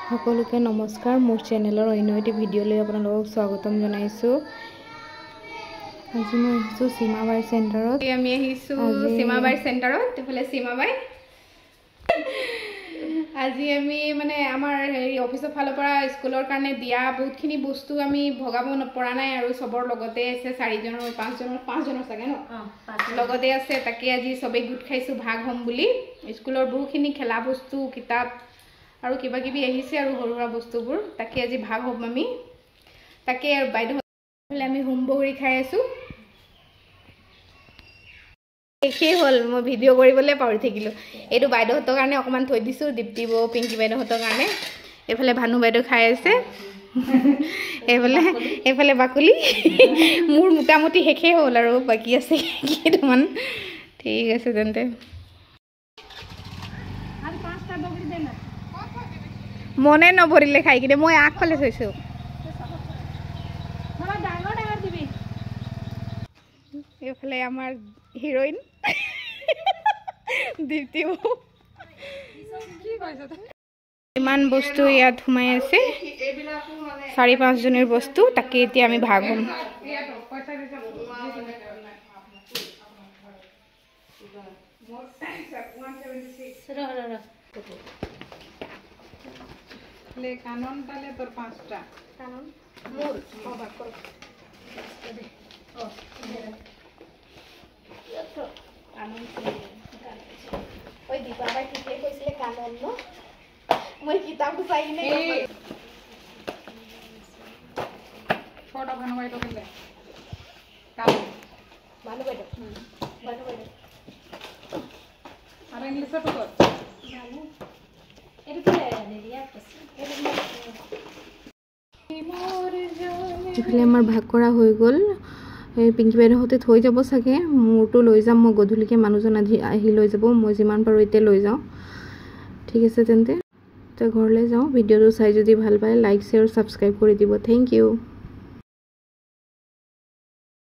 সকলোকে নমস্কাৰ মোৰ চেনেলৰ অন্য এটি ভিডিঅ'লৈ আপোনালোকক স্বাগতম জনাইছোঁ আজি মই আহিছোঁ সীমাবাই চেণ্টাৰত আমি আহিছোঁ সীমাবাই চেণ্টাৰত তেফালে সীমাবাই আজি আমি মানে আমাৰ হেৰি অফিচৰ ফালৰ পৰা স্কুলৰ কাৰণে দিয়া বহুতখিনি বস্তু আমি ভগাব পৰা নাই আৰু সবৰ লগতে আছে 4জনৰ 5জনৰ চাগে ন লগতে আছে তাকে আজি সবে গুট খাইছোঁ ভাগ হ'ম বুলি স্কুলৰ বহুতখিনি খেলা বস্তু কিতাপ আৰু কিবা কিবি আহিছে আৰু হৰুৱা বস্তুবোৰ তাকে আজি ভাগ হ'ম আমি তাকে আৰু বাইদেউ আমি হোমবগৰি খাই আছোঁ একেই হ'ল মই ভিডিঅ' কৰিবলৈ পাহৰি থাকিলোঁ এইটো বাইদেউহঁতৰ কাৰণে অকণমান থৈ দিছোঁ দীপ্তি বৌ পিংকি বাইদেউহঁতৰ কাৰণে এইফালে ভানু বাইদেউ খাই আছে এইফালে বাকলি মোৰ মোটামুটি শেষেই হ'ল আৰু বাকী আছে কেইটামান ঠিক আছে তেন্তে মনে নভৰিলে খাই কিনে মই আগফালে থৈছোঁ এইফালে আমাৰ হিৰোইন দীপ্তি বৌ ইমান বস্তু ইয়াত সোমাই আছে 4-5জনীৰ বস্তু তাকে এতিয়া আমি ভাগ হ'ম কানন পালে তোর 5টা কানন মোর ভাগ কর কানন ওই দীপাবাই ঠিকই কইছিলে কানন ন মই কিতাবটো চাই নে ফটো বানাই তো দিলে কানন বানাই দাও আর ইংলিশে তো কর জানো এইফালে আমাৰ ভাগ কৰা হৈ গ'ল পিংকি বাইদেউহঁতে থৈ যাব চাগে মোৰটো লৈ যাম মই গধূলিকে মানুহজন আহি লৈ যাব মই যিমান পাৰোঁ এতিয়া লৈ যাওঁ ঠিক আছে তেন্তে ঘৰলৈ যাওঁ ভিডিঅ'টো চাই যদি ভাল পায় লাইক শ্বেয়াৰ ছাবস্ক্ৰাইব কৰি দিব থেংক ইউ